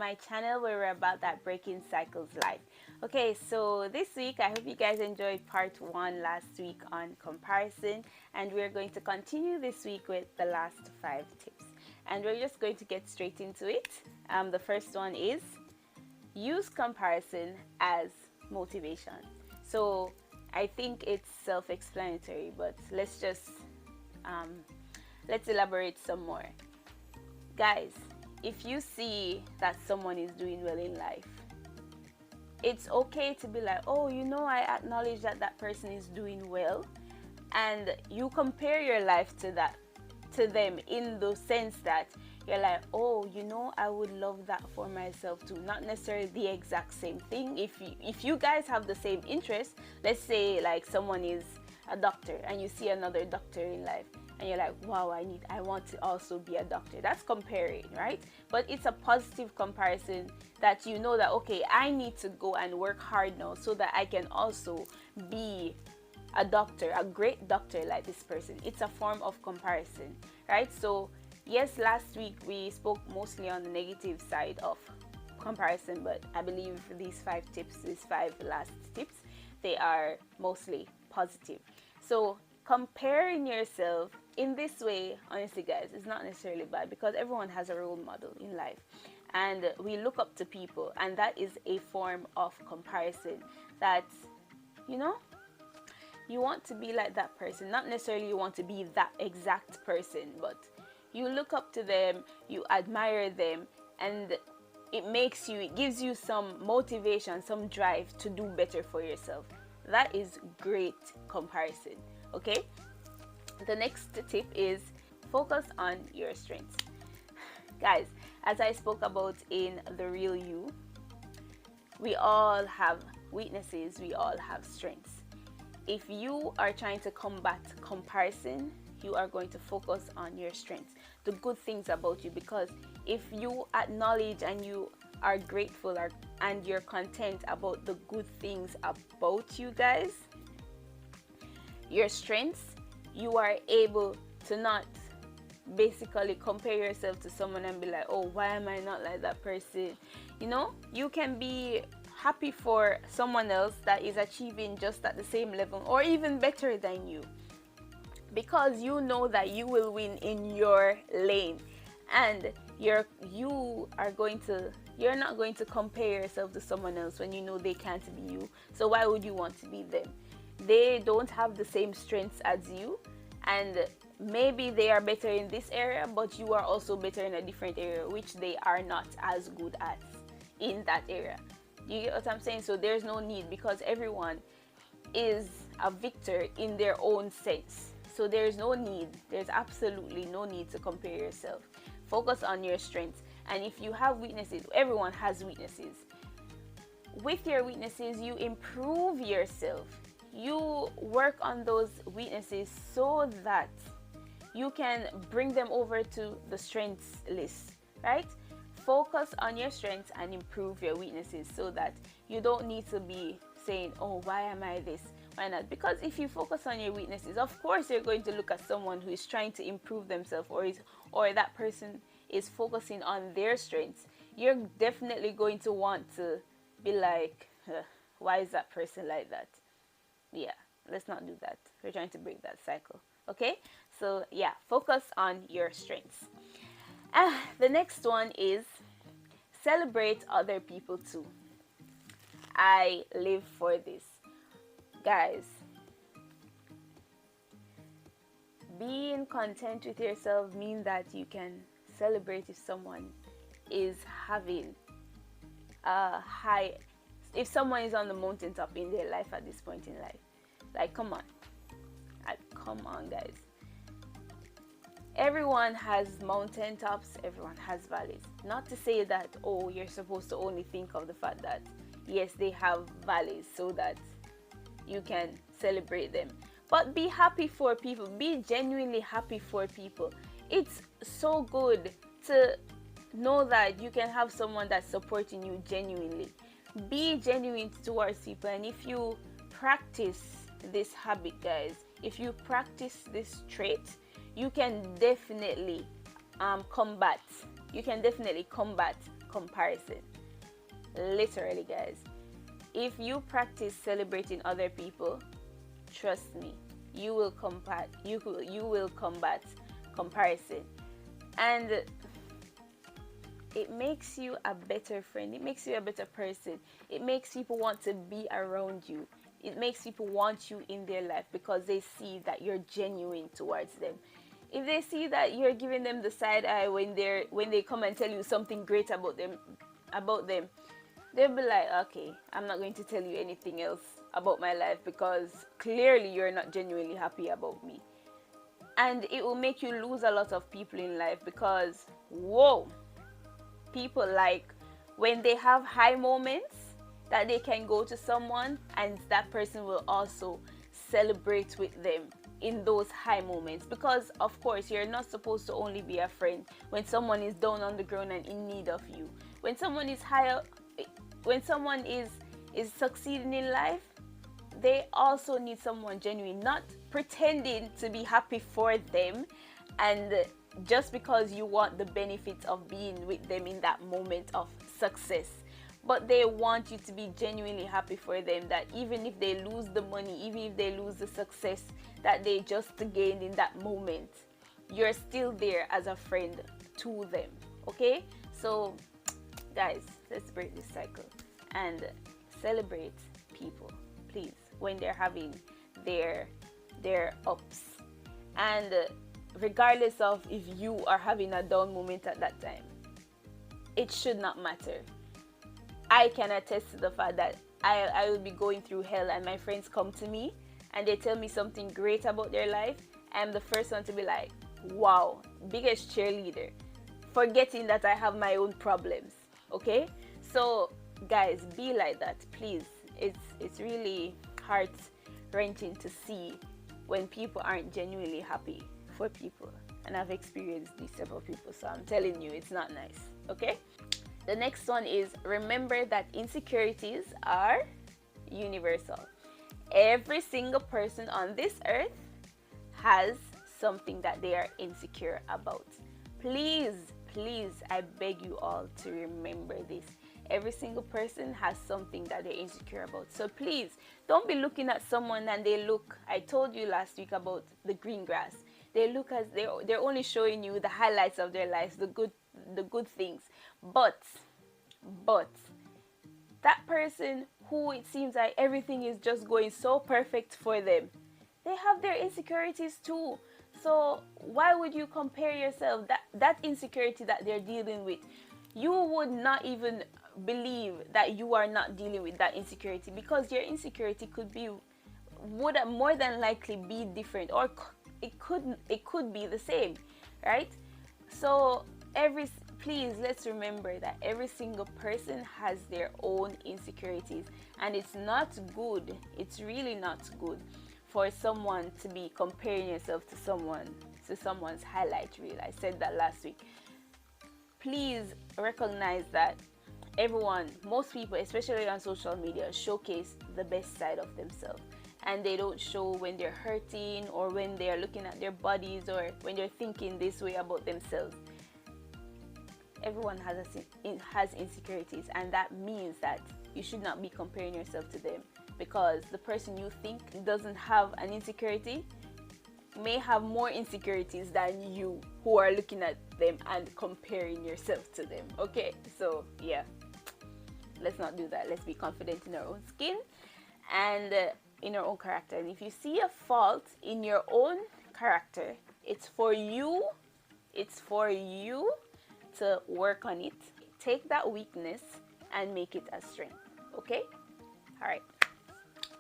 my channel where we're about that breaking cycles life. Okay, so this week I hope you guys enjoyed part 1 last week on comparison, and we're going to continue this week with the last 5 tips, and we're just going to get straight into it. The first one is use comparison as motivation. So I think it's self-explanatory, but let's elaborate some more. Guys, if you see that someone is doing well in life, it's okay to be like, oh, I acknowledge that that person is doing well, and you compare your life to them in the sense that you're like, oh, I would love that for myself too. Not necessarily the exact same thing. If you guys have the same interest, let's say like someone is a doctor and you see another doctor in life, and you're like, wow, I want to also be a doctor. That's comparing, right? But it's a positive comparison that you know that, okay, I need to go and work hard now so that I can also be a doctor, a great doctor like this person. It's a form of comparison, right? So yes, last week we spoke mostly on the negative side of comparison, but I believe these 5 last tips, they are mostly positive. So comparing yourself in this way, honestly guys, is not necessarily bad, because everyone has a role model in life and we look up to people, and that is a form of comparison that you want to be like that person. Not necessarily you want to be that exact person, but you look up to them, you admire them, and it gives you some motivation, some drive to do better for yourself. That is great comparison. Okay, the next tip is focus on your strengths. Guys, as I spoke about in The Real You, we all have weaknesses, we all have strengths. If you are trying to combat comparison, you are going to focus on your strengths, the good things about you, because if you acknowledge and you are grateful and you're content about the good things about you guys, your strengths, you are able to not basically compare yourself to someone and be like, oh, why am I not like that person? You can be happy for someone else that is achieving just at the same level or even better than you, because you know that you will win in your lane, and you're not going to compare yourself to someone else when you know they can't be you. So why would you want to be them? They don't have the same strengths as you, and maybe they are better in this area, but you are also better in a different area which they are not as good at in that area. You get what I'm saying? So there's no need, because everyone is a victor in their own sense. So there's absolutely no need to compare yourself. Focus on your strengths. And if you have weaknesses, everyone has weaknesses. With your weaknesses, you improve yourself. You work on those weaknesses so that you can bring them over to the strengths list, right? Focus on your strengths and improve your weaknesses, so that you don't need to be saying, oh, why am I this? Why not? Because if you focus on your weaknesses, of course you're going to look at someone who is trying to improve themselves, or that person is focusing on their strengths. You're definitely going to want to be like, why is that person like that? Yeah, let's not do that. We're trying to break that cycle. Okay, so yeah, focus on your strengths. The next one is celebrate other people too. I live for this. Guys, being content with yourself means that you can celebrate if someone is having a high, if someone is on the mountaintop in their life at this point in life. Like, come on guys. Everyone has mountaintops, everyone has valleys. Not to say that, oh, you're supposed to only think of the fact that yes, they have valleys so that you can celebrate them. But be happy for people. Be genuinely happy for people. It's so good to know that you can have someone that's supporting you genuinely. Be genuine towards people, and if you practice this habit, guys, if you practice this trait, you can definitely combat comparison. Literally, guys. If you practice celebrating other people, trust me, you will combat comparison. And it makes you a better friend. It makes you a better person. It makes people want to be around you. It makes people want you in their life because they see that you're genuine towards them. If they see that you're giving them the side eye when they come and tell you something great about them, they'll be like, okay, I'm not going to tell you anything else about my life because clearly you're not genuinely happy about me. And it will make you lose a lot of people in life because, whoa, people like when they have high moments that they can go to someone and that person will also celebrate with them in those high moments, because of course you're not supposed to only be a friend when someone is down on the ground and in need of you. When someone is higher, when someone is succeeding in life, they also need someone genuine, not pretending to be happy for them and just because you want the benefits of being with them in that moment of success. But they want you to be genuinely happy for them, that even if they lose the money, even if they lose the success that they just gained in that moment, you're still there as a friend to them. Okay? So guys, let's break this cycle and celebrate people, please, when they're having their ups. And regardless of if you are having a down moment at that time, it should not matter. I can attest to the fact that I will be going through hell and my friends come to me and they tell me something great about their life. I'm the first one to be like, wow, biggest cheerleader, forgetting that I have my own problems. Okay? So guys, be like that, please. It's really heart-wrenching to see when people aren't genuinely happy for people. And I've experienced these several people, so I'm telling you, it's not nice. Okay? The next one is, remember that insecurities are universal. Every single person on this earth has something that they are insecure about. Please, please, I beg you all to remember this. Every single person has something that they're insecure about. So please, don't be looking at someone and they look, I told you last week about the green grass. They look as they're only showing you the highlights of their lives, the good things. But that person who it seems like everything is just going so perfect for them, they have their insecurities too. So why would you compare yourself? That insecurity that they're dealing with, you would not even believe that you are not dealing with that insecurity, because your insecurity would more than likely be different, or it could be the same, right? So please, let's remember that every single person has their own insecurities, and it's not good. It's really not good for someone to be comparing yourself to someone's highlight reel. I said that last week. Please recognize that most people, especially on social media, showcase the best side of themselves, and they don't show when they're hurting or when they're looking at their bodies or when they're thinking this way about themselves. Everyone has insecurities, and that means that you should not be comparing yourself to them, because the person you think doesn't have an insecurity may have more insecurities than you, who are looking at them and comparing yourself to them. Okay, so yeah, let's not do that. Let's be confident in our own skin and in our own character. And if you see a fault in your own character, it's for you to work on it. Take that weakness and make it a strength. Okay? All right.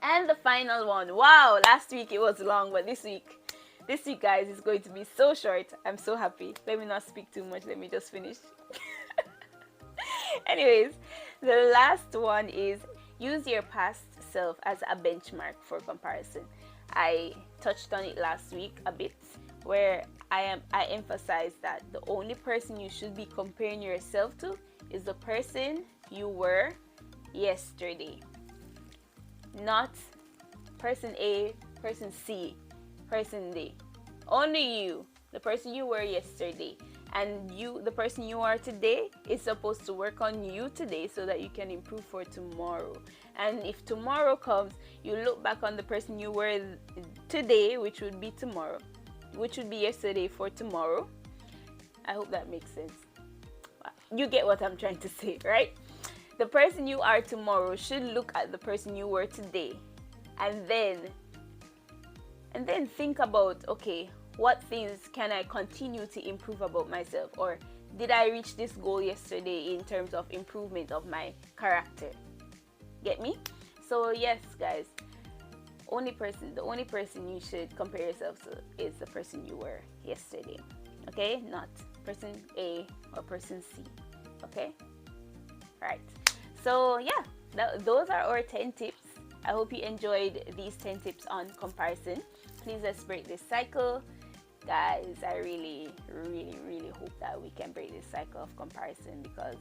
And the final one. Wow, last week it was long, but this week, guys, is going to be so short. I'm so happy. Let me not speak too much. Let me just finish. Anyways, the last one is, use your past self as a benchmark for comparison. I touched on it last week a bit, where I emphasized that the only person you should be comparing yourself to is the person you were yesterday. Not person A, person C, person D. Only you, the person you were yesterday. and you, the person you are today, is supposed to work on you today so that you can improve for tomorrow. And if tomorrow comes, you look back on the person you were today, which would be tomorrow, which would be yesterday for tomorrow. I hope that makes sense. You get what I'm trying to say, right? The person you are tomorrow should look at the person you were today, and then think about, okay, what things can I continue to improve about myself, or did I reach this goal yesterday in terms of improvement of my character? Get me? So yes, guys, the only person you should compare yourself to is the person you were yesterday. Okay, not person A or person C. Okay, right. So yeah, those are our 10 tips. I hope you enjoyed these 10 tips on comparison. Please, let's break this cycle, guys. I really hope that we can break this cycle of comparison, because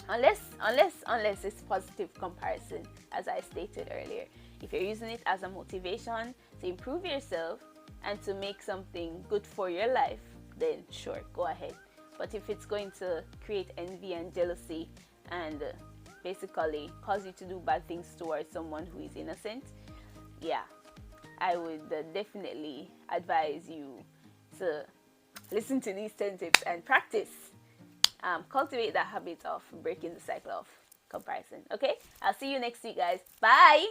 unless it's positive comparison, as I stated earlier, if you're using it as a motivation to improve yourself and to make something good for your life, then sure, go ahead. But if it's going to create envy and jealousy and basically cause you to do bad things towards someone who is innocent, yeah, I would definitely advise you to listen to these 10 tips and practice. Cultivate that habit of breaking the cycle of comparison. Okay, I'll see you next week, guys. Bye.